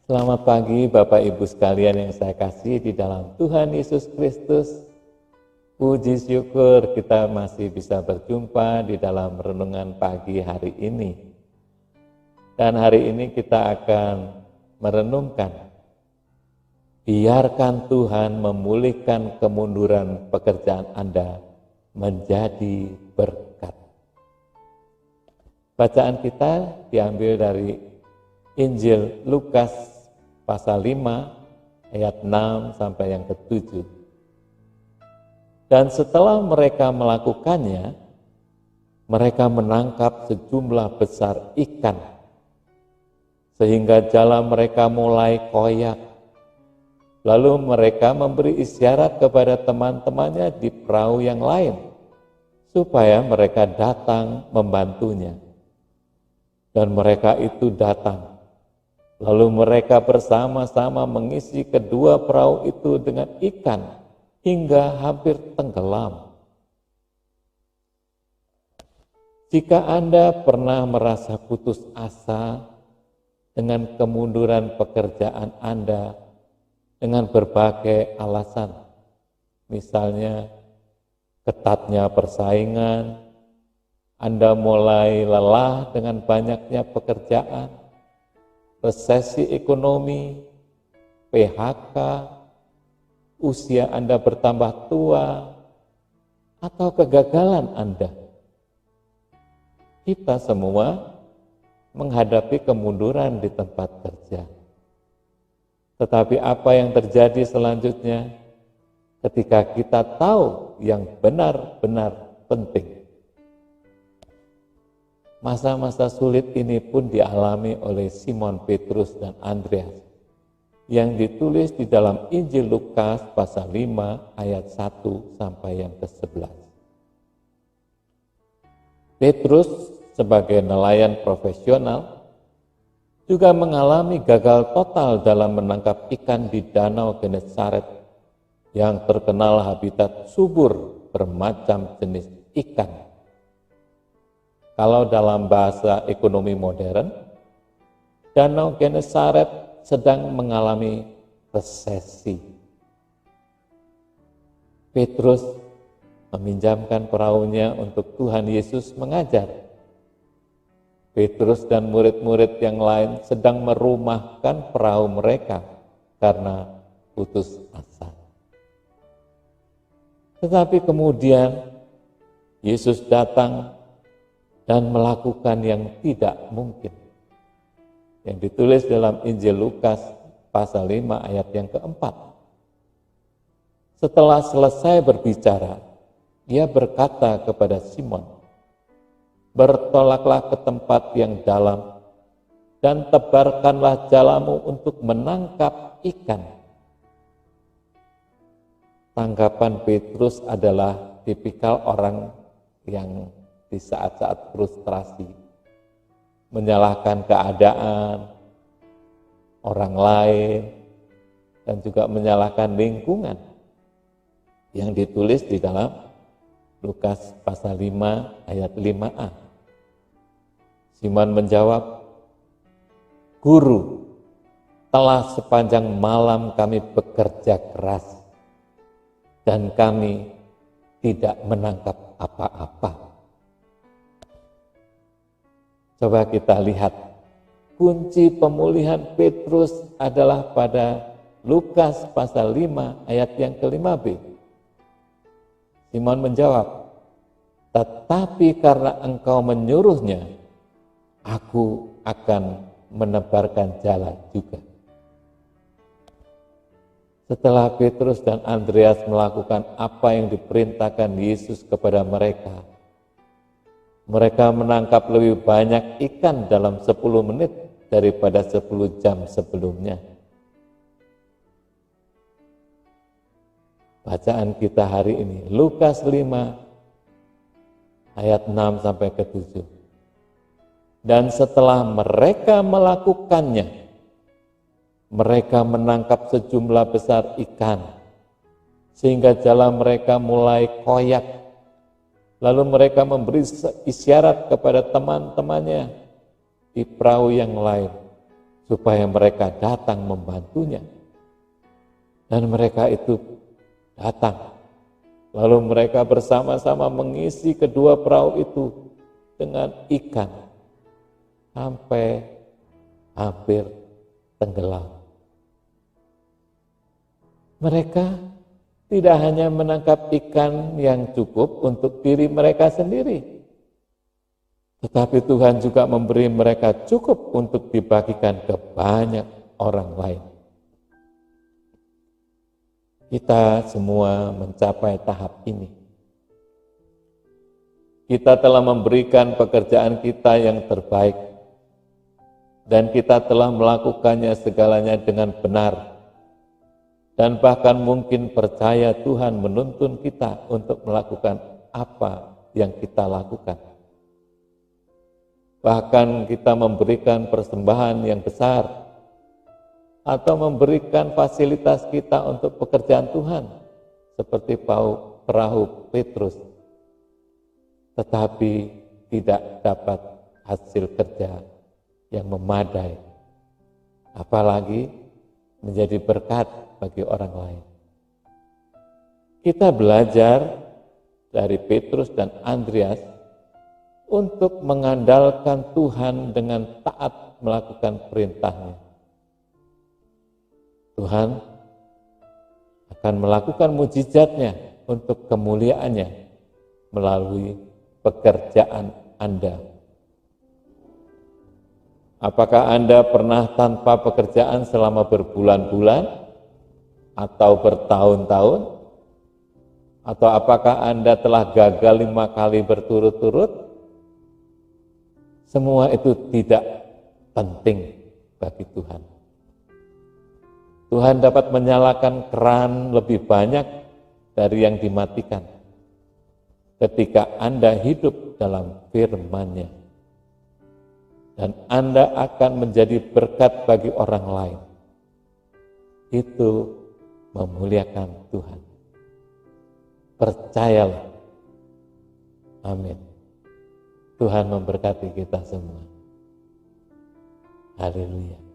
Selamat pagi Bapak Ibu sekalian yang saya kasih di dalam Tuhan Yesus Kristus. Puji syukur kita masih bisa berjumpa di dalam renungan pagi hari ini. Dan hari ini kita akan merenungkan, biarkan Tuhan memulihkan kemunduran pekerjaan Anda menjadi berkat. Bacaan kita diambil dari Injil Lukas pasal 5 ayat 6 sampai yang ke-7. Dan setelah mereka melakukannya, mereka menangkap sejumlah besar ikan, sehingga jala mereka mulai koyak. Lalu mereka memberi isyarat kepada teman-temannya di perahu yang lain, supaya mereka datang membantunya. Dan mereka itu datang. Lalu mereka bersama-sama mengisi kedua perahu itu dengan ikan hingga hampir tenggelam. Jika Anda pernah merasa putus asa dengan kemunduran pekerjaan Anda dengan berbagai alasan, misalnya ketatnya persaingan, Anda mulai lelah dengan banyaknya pekerjaan, resesi ekonomi, PHK, usia Anda bertambah tua, atau kegagalan Anda. Kita semua menghadapi kemunduran di tempat kerja. Tetapi apa yang terjadi selanjutnya ketika kita tahu yang benar-benar penting? Masa-masa sulit ini pun dialami oleh Simon Petrus dan Andreas yang ditulis di dalam Injil Lukas pasal 5 ayat 1 sampai yang ke-11. Petrus sebagai nelayan profesional juga mengalami gagal total dalam menangkap ikan di Danau Genesaret yang terkenal habitat subur bermacam jenis ikan. Kalau dalam bahasa ekonomi modern, Danau Genesaret sedang mengalami resesi. Petrus meminjamkan perahunya untuk Tuhan Yesus mengajar. Petrus dan murid-murid yang lain sedang merumahkan perahu mereka karena putus asa. Tetapi kemudian Yesus datang dan melakukan yang tidak mungkin. Yang ditulis dalam Injil Lukas pasal 5 ayat yang keempat. Setelah selesai berbicara, ia berkata kepada Simon, "Bertolaklah ke tempat yang dalam dan tebarkanlah jalamu untuk menangkap ikan." Tanggapan Petrus adalah tipikal orang yang di saat-saat frustrasi, menyalahkan keadaan, orang lain, dan juga menyalahkan lingkungan yang ditulis di dalam Lukas pasal 5 ayat 5a. Simon menjawab, "Guru, telah sepanjang malam kami bekerja keras dan kami tidak menangkap apa-apa." Coba kita lihat, kunci pemulihan Petrus adalah pada Lukas pasal 5 ayat yang ke-5b. Simon menjawab, "Tetapi karena engkau menyuruhnya, aku akan menebarkan jala juga." Setelah Petrus dan Andreas melakukan apa yang diperintahkan Yesus kepada mereka, mereka menangkap lebih banyak ikan dalam 10 menit daripada 10 jam sebelumnya. Bacaan kita hari ini, Lukas 5 ayat 6 sampai ke 7. Dan setelah mereka melakukannya, mereka menangkap sejumlah besar ikan, sehingga jala mereka mulai koyak. Lalu mereka memberi isyarat kepada teman-temannya di perahu yang lain, supaya mereka datang membantunya. Dan mereka itu datang. Lalu mereka bersama-sama mengisi kedua perahu itu dengan ikan sampai hampir tenggelam. Mereka tidak hanya menangkap ikan yang cukup untuk diri mereka sendiri, tetapi Tuhan juga memberi mereka cukup untuk dibagikan ke banyak orang lain. Kita semua mencapai tahap ini. Kita telah memberikan pekerjaan kita yang terbaik, dan kita telah melakukannya segalanya dengan benar, dan bahkan mungkin percaya Tuhan menuntun kita untuk melakukan apa yang kita lakukan. Bahkan kita memberikan persembahan yang besar, atau memberikan fasilitas kita untuk pekerjaan Tuhan, seperti perahu Petrus, tetapi tidak dapat hasil kerja yang memadai, apalagi menjadi berkat bagi orang lain. Kita belajar dari Petrus dan Andreas untuk mengandalkan Tuhan dengan taat melakukan perintahnya. Tuhan akan melakukan mujizatnya untuk kemuliaannya melalui pekerjaan Anda. Apakah Anda pernah tanpa pekerjaan selama berbulan-bulan atau bertahun-tahun? Atau apakah Anda telah gagal 5 kali berturut-turut? Semua itu tidak penting bagi Tuhan. Tuhan dapat menyalakan keran lebih banyak dari yang dimatikan ketika Anda hidup dalam firman-Nya. Dan Anda akan menjadi berkat bagi orang lain. Itu memuliakan Tuhan. Percayalah. Amin. Tuhan memberkati kita semua. Haleluya.